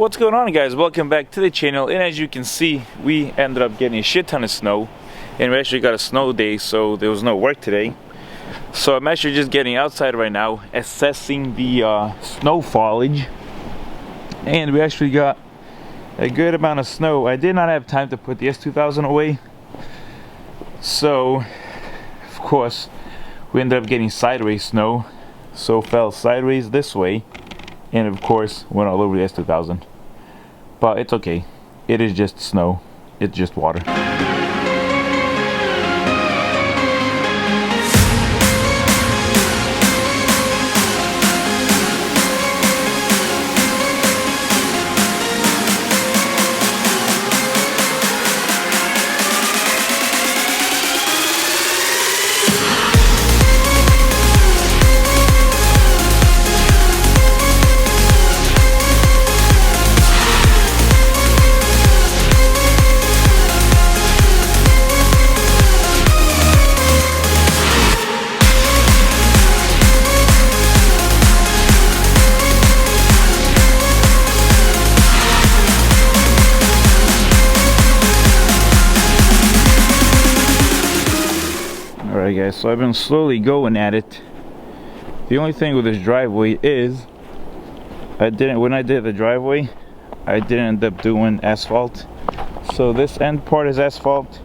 What's going on, guys? Welcome back to the channel. And as you can see, we ended up getting a shit ton of snow, and we actually got a snow day, so there was no work today. So I'm actually just getting outside right now, assessing the snow foliage, and we actually got a good amount of snow. I did not have time to put the S2000 away, so of course we ended up getting sideways snow, so fell sideways this way, and of course went all over the S2000. But it's okay, it is just snow, it's just water. Alright guys, so I've been slowly going at it. The only thing with this driveway is when I did the driveway, I didn't end up doing asphalt. So this end part is asphalt,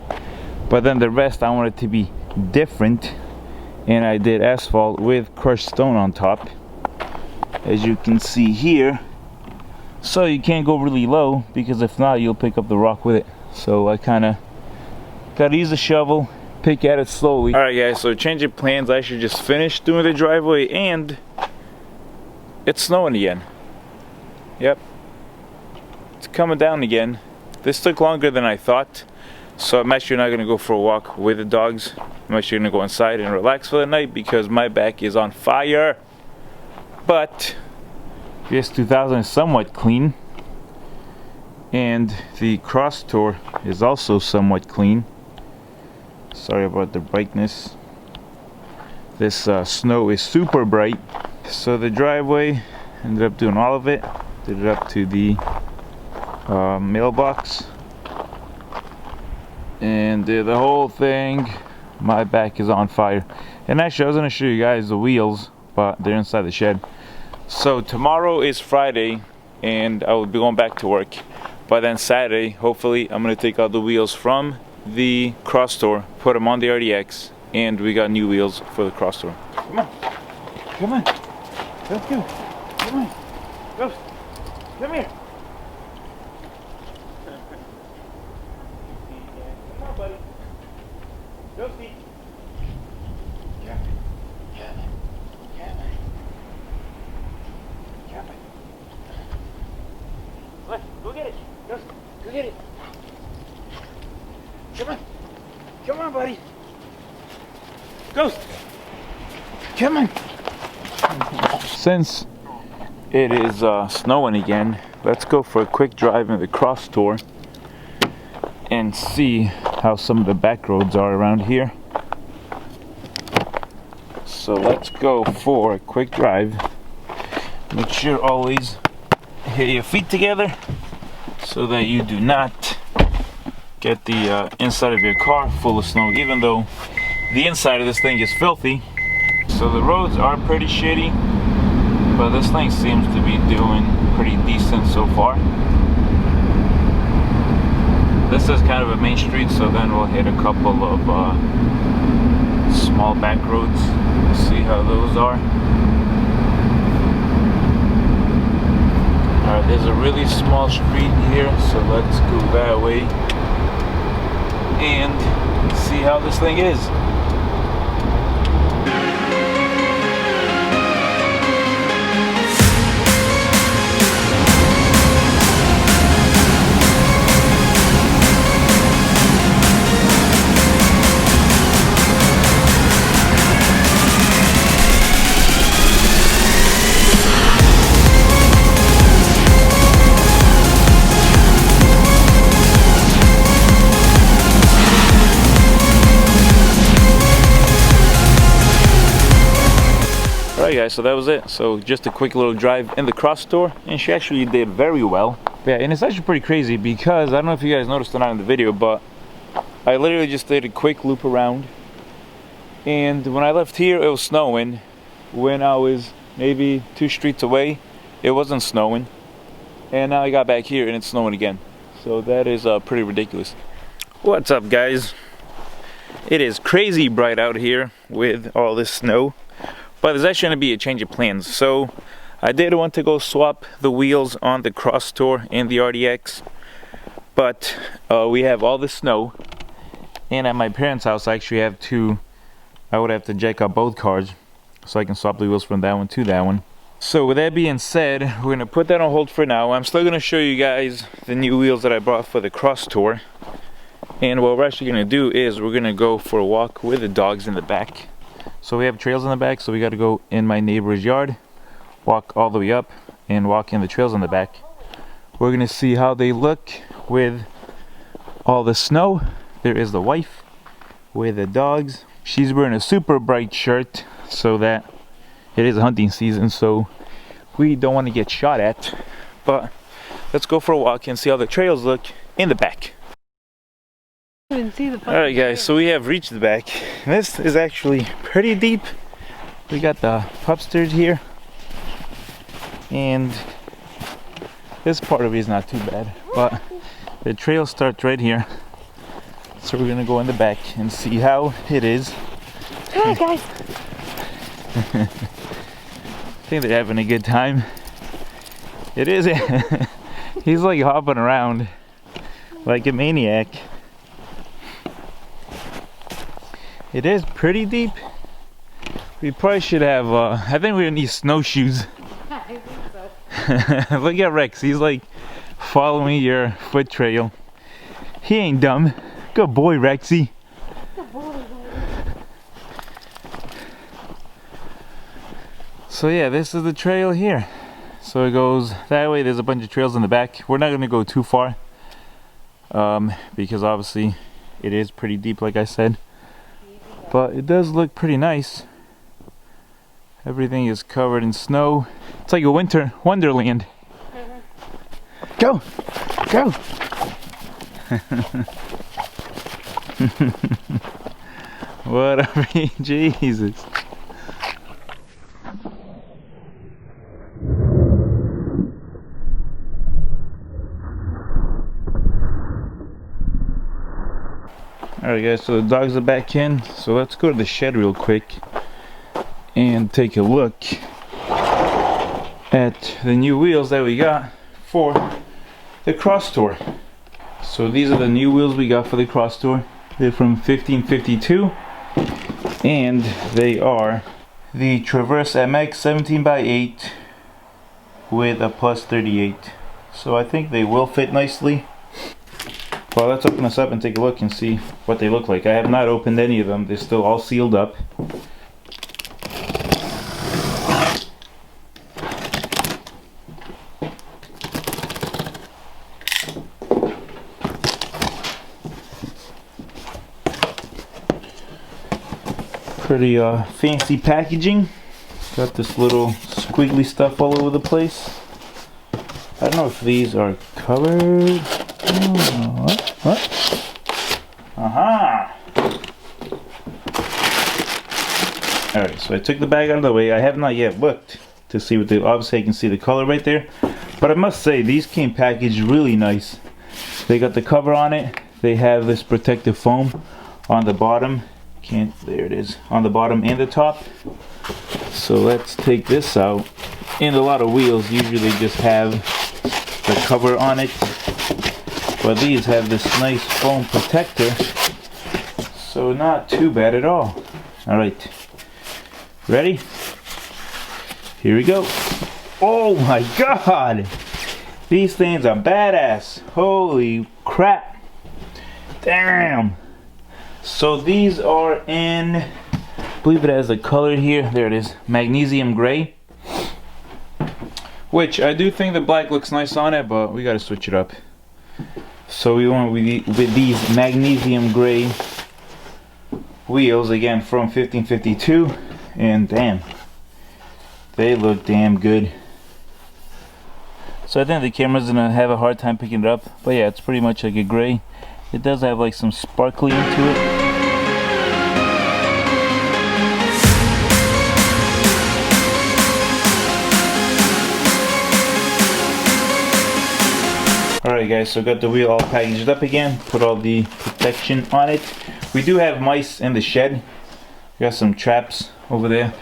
but then the rest I want it to be different, and I did asphalt with crushed stone on top, as you can see here. So you can't go really low, because if not you'll pick up the rock with it. So I kind of gotta use a shovel, pick at it slowly. Alright guys, so changing plans. I actually just finished doing the driveway, and it's snowing again. Yep, it's coming down again. This took longer than I thought, so I'm actually not going to go for a walk with the dogs. I'm actually going to go inside and relax for the night because my back is on fire. But the S2000 is somewhat clean, and the Crosstour is also somewhat clean. Sorry about the brightness. This snow is super bright. So the driveway, ended up doing all of it. Did it up to the mailbox, and did the whole thing. My back is on fire. And actually I was going to show you guys the wheels, but they're inside the shed. So tomorrow is Friday, and I will be going back to work. But then Saturday, hopefully, I'm going to take out the wheels from the Crosstour, put them on the RDX, and we got new wheels for the Crosstour. Come on, come on, let's go, come on, go, come here. Come on, buddy, go see. Come on, come on, come on, come on. Look, go get it, go get it. Come on. Come on, buddy. Ghost. Come on. Since it is snowing again, let's go for a quick drive in the Crosstour and see how some of the back roads are around here. So let's go for a quick drive. Make sure always hit your feet together so that you do not get the inside of your car full of snow, even though the inside of this thing is filthy. So the roads are pretty shitty, but this thing seems to be doing pretty decent so far. This is kind of a main street, so then we'll hit a couple of small back roads. Let's see how those are. Alright, there's a really small street here, so let's go that way and see how this thing is. Alright guys, so that was it. So just a quick little drive in the Crosstour, and she actually did very well. Yeah, and it's actually pretty crazy because I don't know if you guys noticed or not in the video, but I literally just did a quick loop around. And when I left here, it was snowing. When I was maybe 2 streets away, it wasn't snowing. And now I got back here and it's snowing again. So that is pretty ridiculous. What's up guys? It is crazy bright out here with all this snow. But there's actually going to be a change of plans. So I did want to go swap the wheels on the Crosstour and the RDX. But we have all the snow. And at my parents' house I actually have to, I would have to jack up both cars so I can swap the wheels from that one to that one. So with that being said, we're going to put that on hold for now. I'm still going to show you guys the new wheels that I bought for the Crosstour. And what we're actually going to do is we're going to go for a walk with the dogs in the back. So we have trails in the back, so we got to go in my neighbor's yard, walk all the way up, and walk in the trails in the back. We're going to see how they look with all the snow. There is the wife with the dogs. She's wearing a super bright shirt so that it is hunting season, so we don't want to get shot at. But let's go for a walk and see how the trails look in the back. Alright guys, so we have reached the back. This is actually pretty deep. We got the upstairs here, and this part of it is not too bad, but the trail starts right here. So we're gonna go in the back and see how it is. Hi guys. I think they're having a good time. It is. He's like hopping around like a maniac. It is pretty deep. We probably should have, I think we need snowshoes. I think so. Look at Rex, he's like following your foot trail. He ain't dumb. Good boy, Rexy. Good boy. So yeah, this is the trail here. So it goes that way. There's a bunch of trails in the back. We're not going to go too far because obviously it is pretty deep, like I said. But it does look pretty nice. Everything is covered in snow. It's like a winter wonderland. Go! Go! Whatever. Jesus. Alright guys, so the dogs are back in, so let's go to the shed real quick and take a look at the new wheels that we got for the Crosstour. So these are the new wheels we got for the Crosstour. They're from 1552 and they are the Traverse MX 17x8 with a plus 38. So I think they will fit nicely. Well, let's open this up and take a look and see what they look like. I have not opened any of them. They're still all sealed up. Pretty fancy packaging. Got this little squiggly stuff all over the place. I don't know if these are covered. What? Aha! Alright, so I took the bag out of the way. I have not yet looked to see what they, obviously I can see the color right there. But I must say, these came packaged really nice. They got the cover on it. They have this protective foam on the bottom. There it is, on the bottom and the top. So let's take this out. And a lot of wheels usually just have the cover on it. But these have this nice foam protector, so not too bad at all. Alright, ready? Here we go. Oh my god! These things are badass. Holy crap. Damn. So these are in, I believe it has a color here. There it is, magnesium gray. Which I do think the black looks nice on it, but we gotta switch it up. So we went with these magnesium gray wheels again from 1552, and damn, They look damn good. So I think the camera's gonna have a hard time picking it up. But yeah, it's pretty much like a gray. It does have like some sparkly into it. Alright guys, so got the wheel all packaged up again. Put all the protection on it. We do have mice in the shed. We got some traps over there.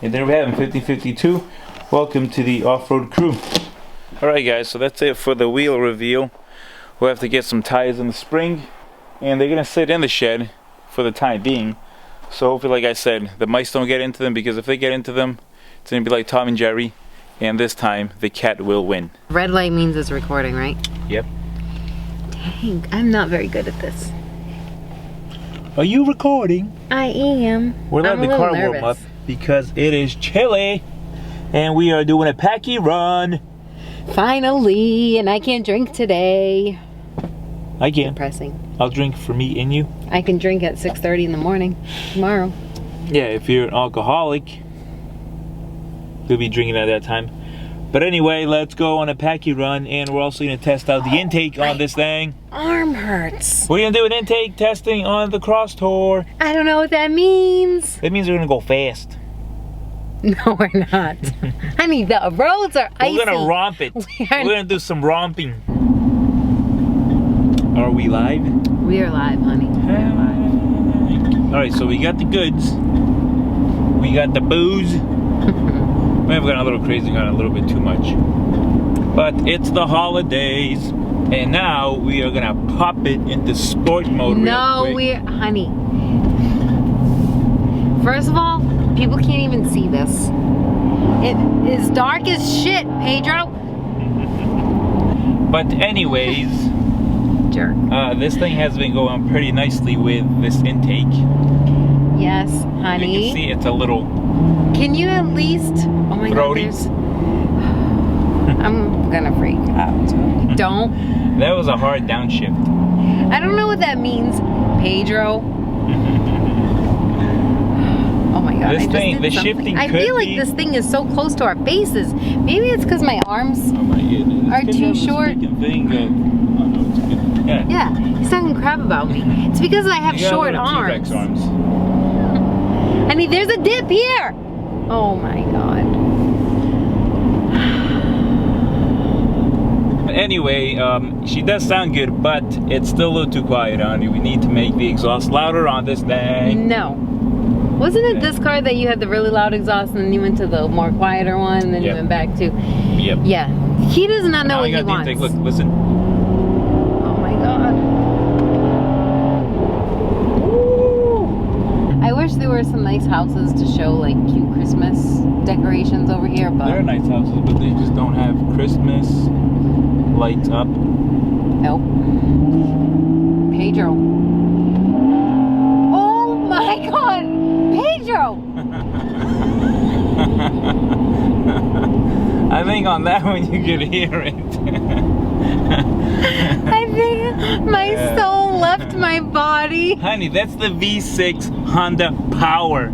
And there we have them, 5052. Welcome to the off-road crew. Alright guys, so that's it for the wheel reveal. We'll have to get some tires in the spring. And they're gonna sit in the shed for the time being. So hopefully, like I said, the mice don't get into them, because if they get into them, it's gonna be like Tom and Jerry. And this time, the cat will win. Red light means it's recording, right? Yep. Dang, I'm not very good at this. Are you recording? I am. We're letting the car warm up because it is chilly. And we are doing a packy run. Finally, and I can't drink today. I can. Depressing. I'll drink for me and you. I can drink at 6:30 in the morning tomorrow. Yeah, if you're an alcoholic, you'll be drinking at that time. But anyway, let's go on a packy run, and we're also going to test out the intake on this thing. Arm hurts. We're going to do an intake testing on the Crosstour. I don't know what that means. That means we're going to go fast. No, we're not. Honey, the roads are icy. We're going to romp it. We're going to do some romping. Are we live? We are live, honey. We are live. Alright, so we got the goods. We got the booze. We have gone a little crazy, gone a little bit too much. But it's the holidays, and now we are gonna pop it into sport mode. No, honey. First of all, people can't even see this. It is dark as shit, Pedro. But anyways, jerk. This thing has been going pretty nicely with this intake. Yes, honey. You can see it's a little. Can you at least? Oh my God, there's. I'm gonna freak out. Don't. That was a hard downshift. I don't know what that means, Pedro. Oh my God. This thing, the shifting. I feel like this thing is so close to our faces. Maybe it's because my arms are too short. Yeah, he's talking crap about me. It's because I have short arms. T-Rex arms. Honey, there's a dip here. Oh my God. Anyway, she does sound good, but it's still a little too quiet, honey. We need to make the exhaust louder on this thing. No. Wasn't it this car that you had the really loud exhaust and then you went to the more quieter one and then you went back to? Yep. Yeah. He does not know what he wants. Look, listen. Oh my God. I wish there were some nice houses to show like cute Christmas decorations over here, but there are nice houses, but they just don't have Christmas lights up. Nope. Pedro. Oh my God, Pedro! I think on that one you could hear it. I think my soul left my body. Honey, that's the V6 Honda Power.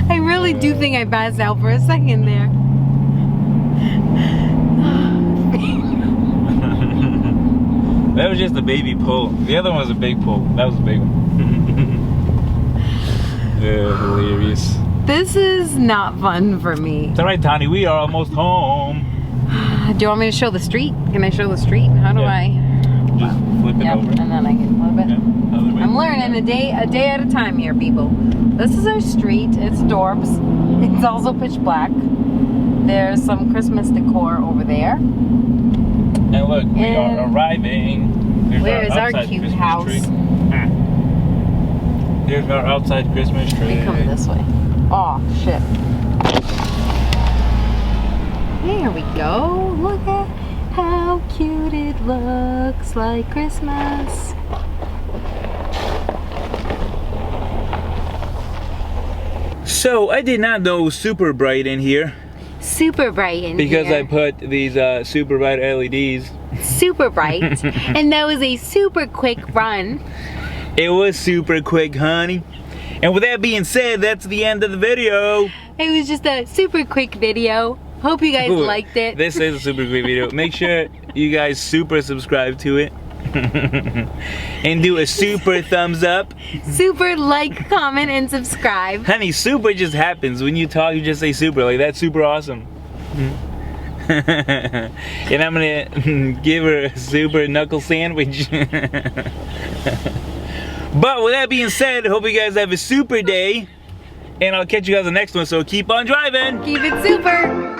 I really do think I passed out for a second there. That was just a baby pull. The other one was a big pull. That was a big one. Hilarious. This is not fun for me. It's alright, Tony. We are almost home. Do you want me to show the street? Can I show the street? How do I? Just flip it over. And then I can flip it. Yep. I'm learning a day at a time here, people. This is our street. It's Dorbs. It's also pitch black. There's some Christmas decor over there. And look, we are arriving. Where is our cute Christmas house? Tree. Here's our outside Christmas tree. We come this way. Oh, shit. There we go. Look at how cute it looks like Christmas. So, I did not know super bright in here. Super bright in because here. I put these super bright LEDs. Super bright. And that was a super quick run. It was super quick, honey. And with that being said, that's the end of the video. It was just a super quick video. Hope you guys liked it. This is a super quick video. Make sure you guys super subscribe to it. And do a super thumbs up. Super like, comment, and subscribe. Honey, super just happens. When you talk, you just say super. Like, that's super awesome. And I'm gonna give her a super knuckle sandwich. But with that being said, hope you guys have a super day. And I'll catch you guys on the next one, so keep on driving. Keep it super.